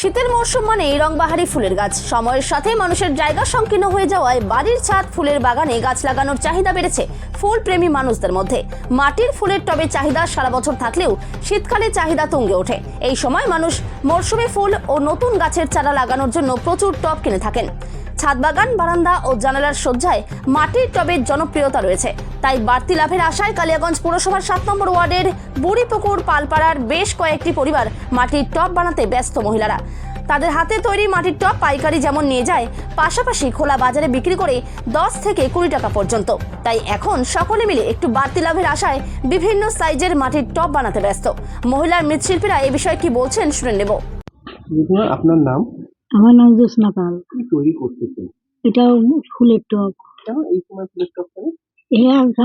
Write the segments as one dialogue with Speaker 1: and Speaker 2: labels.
Speaker 1: শীতের মৌসুম মানে রংবাহারি ফুলের গাছ। সময়ের সাথে মানুষের জায়গা সংকীর্ণ হয়ে যাওয়ায় বাড়ির ছাদ ফুলের বাগানে গাছ লাগানোর চাহিদা বেড়েছে ফুল প্রেমী মানুষদের মধ্যে। মাটির ফুলের টবে চাহিদা সারা বছর থাকলেও শীতকালে চাহিদা তুঙ্গে ওঠে। এই সময় মানুষ মরশুমি ফুল ও নতুন গাছের চারা লাগানোর জন্য প্রচুর টব কিনে থাকেন। ছাদ বাগান, বারান্দা ও জানালার সজ্জায় মাটির টবের জনপ্রিয়তা রয়েছে। তাই বাড়তি লাভের আশায় কালিয়াগঞ্জ পৌরসভার 7 নম্বর ওয়ার্ডের বুড়িপুকুর পালপাড়ার বেশ কয়েকটি পরিবার মাটির টব বানাতে ব্যস্ত। মহিলারা তাদের হাতে তৈরি মাটির টব পাইকারি যেমন নিয়ে যায়, পাশাপাশি খোলা বাজারে বিক্রি করে 10 থেকে 20 টাকা পর্যন্ত। তাই এখন সকলে মিলে একটু বাড়তি লাভের আশায় বিভিন্ন সাইজের মাটির টব বানাতে ব্যস্ত। মহিলার মৃৎশিল্পীরা এ বিষয়ে কি বলছেন শুনে নেব।
Speaker 2: আপনার নাম?
Speaker 3: আমার নাম জ্যোৎস্না পাল।
Speaker 2: কি তৈরি করতেছেন?
Speaker 3: এটাও ফুলের টব।
Speaker 2: কেন এই সময় ফুলের টব কেন?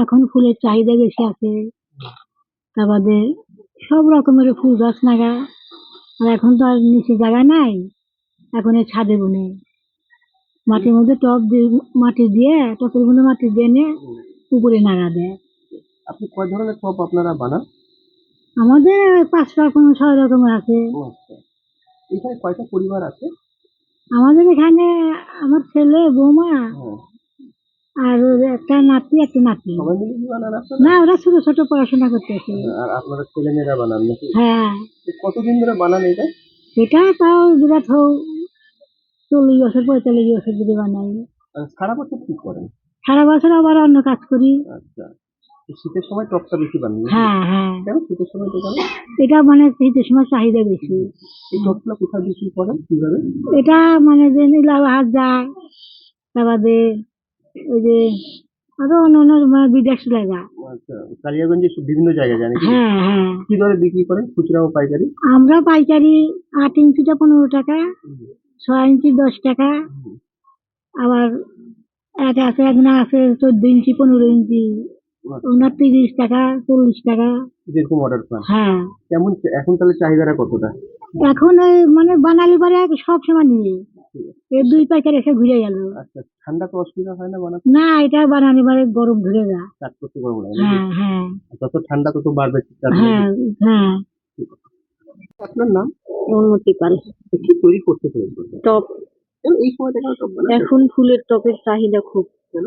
Speaker 3: এখন ফুলের চাহিদা বেশি আছে, তারপরে সব রকমের ফুল গাছ লাগা। আর এখন তো আর নিচে জায়গা নাই, এখন এই ছাদে বনে মাটির মধ্যে টব দিয়ে মাটি দিয়ে টবের মধ্যে মাটি দিয়ে এনে উপরে নাড়া দেয়।
Speaker 2: আপনি কয় ধরনের টব আপনারা বানান?
Speaker 3: আমাদের 5 রকম 6 রকমের আছে।
Speaker 2: আচ্ছা, এখানে কয়টা পরিবার আছে?
Speaker 3: আমাদের এখানে আমার ছেলে, বৌমা
Speaker 2: হ্যাঁ,
Speaker 3: আর একটা নাতি একটা নাতি।
Speaker 2: সবাই মিলে কি বানান আপনারা?
Speaker 3: না, ওরা ছোট ছোট পড়াশোনা করতেছে।
Speaker 2: আর আপনারা ছেলে মেয়েরা বানান নাকি?
Speaker 3: হ্যাঁ,
Speaker 2: কতদিন ধরে বানান এটা?
Speaker 3: এটা তাও বিরাট হোক 40 বছর 45 বছর যদি বানাই।
Speaker 2: আর সারা বছর কি করেন?
Speaker 3: সারা বছর আবার অন্য কাজ করি।
Speaker 2: আচ্ছা, তো শীতের সময় টবটা বেশি বানান নাকি?
Speaker 3: হ্যাঁ হ্যাঁ,
Speaker 2: কেন শীতের সময় তো কেন?
Speaker 3: এটা মানে শীতের সময় চাহিদা বেশি।
Speaker 2: এই টবগুলো কোথায় বিক্রি করেন, কিভাবে?
Speaker 3: এটা মানে যে হাট যায়, তারপরে ওই যে আরো অন্য অন্য বিদেশ লাগা।
Speaker 2: আচ্ছা, কালিয়াগঞ্জে বিভিন্ন জায়গায় জানি।
Speaker 3: হ্যাঁ হ্যাঁ,
Speaker 2: কি দরে বিক্রি করেন, খুচরা ও পাইকারি?
Speaker 3: আমরা পাইকারি 8 ইঞ্চিটা 15 টাকা, 6 ইঞ্চি 10 টাকা, আবার একটা আছে একনা আছে 14 ইঞ্চি 15 ইঞ্চি, ওনার 30 টাকা 40 টাকা।
Speaker 2: যেরকম অর্ডার পান।
Speaker 3: হ্যাঁ,
Speaker 2: কেমন এখন তাহলে চাহিদাটা কতটা?
Speaker 3: এখন ওই মানে বানালি পারে সব সময় নিয়ে এই 2 পাইকার এসে ঘুরে গেল।
Speaker 2: আচ্ছা, ঠান্ডা তো অসুবিধা হয় না বানাতে?
Speaker 3: না, এটা বানালি পারে গরম ধরে যা।
Speaker 2: কাজ করতে গরম লাগে নাকি?
Speaker 3: হ্যাঁ হ্যাঁ
Speaker 2: যত ঠান্ডা তত বাড়বে কাজ নাকি?
Speaker 3: হ্যাঁ হ্যাঁ।
Speaker 2: আপনার নাম?
Speaker 3: অনুমতি পাল।
Speaker 2: কি তৈরি করতে পেরেছেন?
Speaker 3: টপ।
Speaker 2: কেন এই সময়টা কেন টব বানান?
Speaker 3: এখন ফুলের টপের চাহিদা খুব।
Speaker 2: কেন?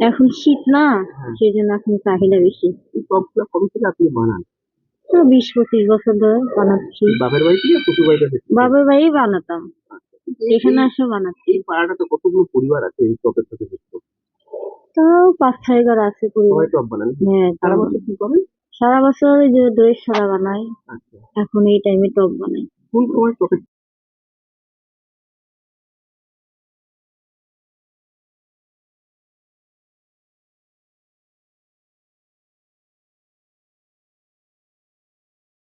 Speaker 3: এখন শীত না, সেই জন্য এখন চাহিদা বেশি।
Speaker 2: এই টবগুলো কবে থেকে আপনি বানান?
Speaker 3: তো 20-25 বছর ধরে বানাচ্ছি।
Speaker 2: বাপের বাড়িতে না শ্বশুর বাড়িতে?
Speaker 3: বাবার বাড়ি বানাতাম, এখানে এসে বানাচ্ছি।
Speaker 2: এই পাড়াটাতে কতগুলো পরিবার আছে এই টবের সাথে যুক্ত?
Speaker 3: তো 5-6 ঘর আছে পরিবার।
Speaker 2: সবাই টব বানান?
Speaker 3: হ্যাঁ,
Speaker 2: সারা বছর কি করেন?
Speaker 3: সারা বছর ওই যে দইয়ের সারা বানাই।
Speaker 2: আচ্ছা,
Speaker 3: এখন এই টাইমে টপ বানাই।
Speaker 2: কোন সময় টবের